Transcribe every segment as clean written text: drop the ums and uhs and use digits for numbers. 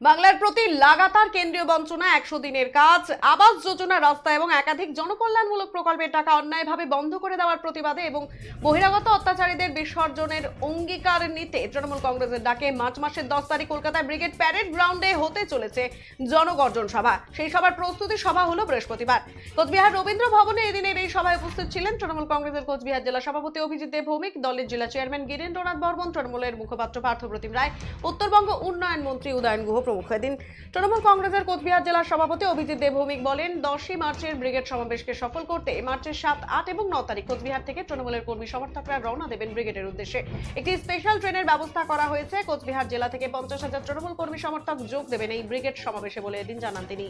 বাংলার প্রতি লাগাতার কেন্দ্রীয় বঞ্চনা, 100 দিনের কাজ, আবাস যোজনা, রাস্তা এবং একাধিক জনকল্যাণমূলক প্রকল্পের টাকা অন্যায়ভাবে বন্ধ করে দেওয়ার প্রতিবাদে এবং বহিরাগত অত্যাচারীদের বিসর্জনের অঙ্গীকার নিতে তৃণমূল কংগ্রেসের ডাকে মার্চ মাসের 10 তারিখ কলকাতায় ব্রিগেড প্যারেড গ্রাউন্ডে হতে চলেছে জনগর্জন সভা। সেই সভার প্রস্তুতি সভা হলো বৃহস্পতিবার কোচবিহার রবীন্দ্র ভবনে। এদিনের এই সভায় উপস্থিত ছিলেন তৃণমূল কংগ্রেসের কোচবিহার জেলা সভাপতি অভিজিৎ দেব ভৌমিক, দলের জেলা চেয়ারম্যান গিরেন্দ্রনাথ বর্মন, তৃণমূলের মুখপাত্র পার্থপ্রতিম রায়, উত্তরবঙ্গ উন্নয়ন মন্ত্রী উদয়ন গুহ প্রমুখ। এদিন তৃণমূল কংগ্রেসের কোচবিহার জেলার সভাপতি অভিজিৎ দেব ভৌমিক বলেন, 10ই মার্চের ব্রিগেড সমাবেশকে সফল করতে মার্চের 7, 8 এবং 9 তারিখ কোচবিহার থেকে তৃণমূলের কর্মী সমর্থকরা রওনা দেবেন ব্রিগেডের উদ্দেশ্যে। একটি স্পেশাল ট্রেনের ব্যবস্থা করা হয়েছে। কোচবিহার জেলা থেকে 50,000 তৃণমূল কর্মী সমর্থক যোগ দেবেন এই ব্রিগেড সমাবেশে বলে এদিন জানান তিনি।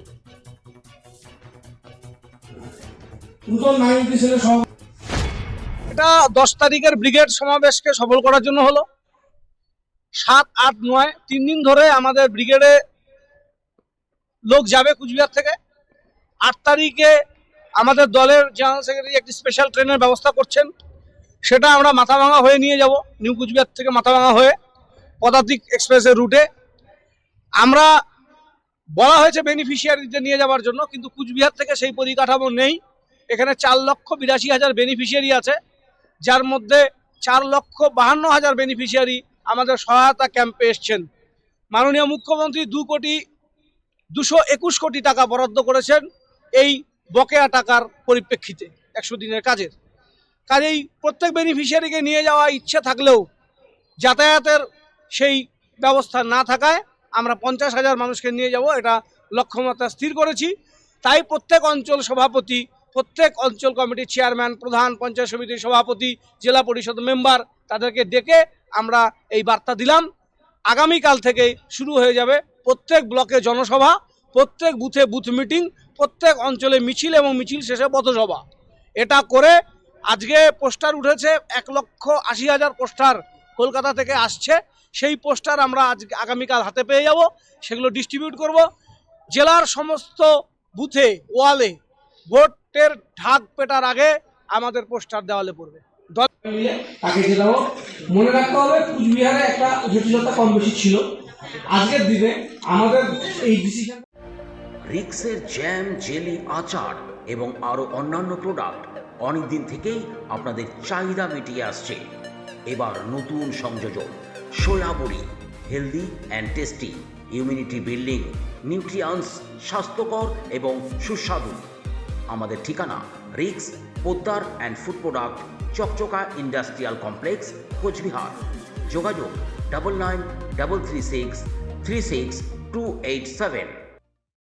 এটা 10 তারিখের ব্রিগেড সমাবেশকে সফল করার জন্য হলো। 7, 8, 9 3 দিন ধরে আমাদের ব্রিগেডে লোক যাবে কুচবিহার থেকে। 8 তারিখে আমাদের দলের জেনারেল সেক্রেটারি একটি স্পেশাল ট্রেনের ব্যবস্থা করছেন, সেটা আমরা মাথাভাঙা হয়ে নিয়ে যাব। নিউ কুচবিহার থেকে মাথাভাঙা হয়ে পদাতিক এক্সপ্রেসের রুটে আমরা বলা হয়েছে বেনিফিশিয়ারিদের নিয়ে যাওয়ার জন্য, কিন্তু কুচবিহার থেকে সেই পরিকাঠামো নেই। এখানে 4,82,000 বেনিফিশিয়ারি আছে, যার মধ্যে 4,52,000 বেনিফিশিয়ারি আমাদের সহায়তা ক্যাম্পে এসছেন। মাননীয় মুখ্যমন্ত্রী 221 কোটি টাকা বরাদ্দ করেছেন এই বকেয়া টাকার পরিপ্রেক্ষিতে 100 দিনের কাজের। কাজেই প্রত্যেক বেনিফিশিয়ারিকে নিয়ে যাওয়া ইচ্ছে থাকলেও যাতায়াতের সেই ব্যবস্থা না থাকায় আমরা 50,000 মানুষকে নিয়ে যাব, এটা লক্ষ্যমাত্রা স্থির করেছি। তাই প্রত্যেক অঞ্চল সভাপতি, প্রত্যেক অঞ্চল কমিটির চেয়ারম্যান, প্রধান, পঞ্চায়েত সমিতির সভাপতি, জেলা পরিষদ মেম্বার, তাদেরকে ডেকে আমরা এই বার্তা দিলাম। আগামীকাল থেকে শুরু হয়ে যাবে প্রত্যেক ব্লকে জনসভা, প্রত্যেক বুথে বুথ মিটিং, প্রত্যেক অঞ্চলে মিছিল এবং মিছিল শেষে পথসভা। এটা করে আজকে পোস্টার উঠেছে 1,80,000 পোস্টার কলকাতা থেকে আসছে। সেই পোস্টার আমরা আগামীকাল হাতে পেয়ে যাব, সেগুলো ডিস্ট্রিবিউট করব। জেলার সমস্ত বুথে ওয়ালে ভোটের ঢাক পেটার আগে আমাদের পোস্টার দেওয়ালে পড়বে। তাকে জেলাও মনে রাখতে হবে, কুচবিহারে একটা জটিলতা কম বেশি ছিল। আজকের দিনে আমাদের এই ডিসিশন রিক্সের জ্যাম, জেলি, আচার এবং আরও অন্যান্য প্রোডাক্ট অনেকদিন থেকেই আপনাদের চাহিদা মিটিয়ে আসছে। এবার নতুন সংযোজন সয়াবড়ি, healthy and tasty, immunity building, nutrients, স্বাস্থ্যকর এবং সুস্বাদু। আমাদের ঠিকানা Riks Poddar and food product, Chakchaka industrial complex, Coochbehar. যোগাযোগ 9933636287।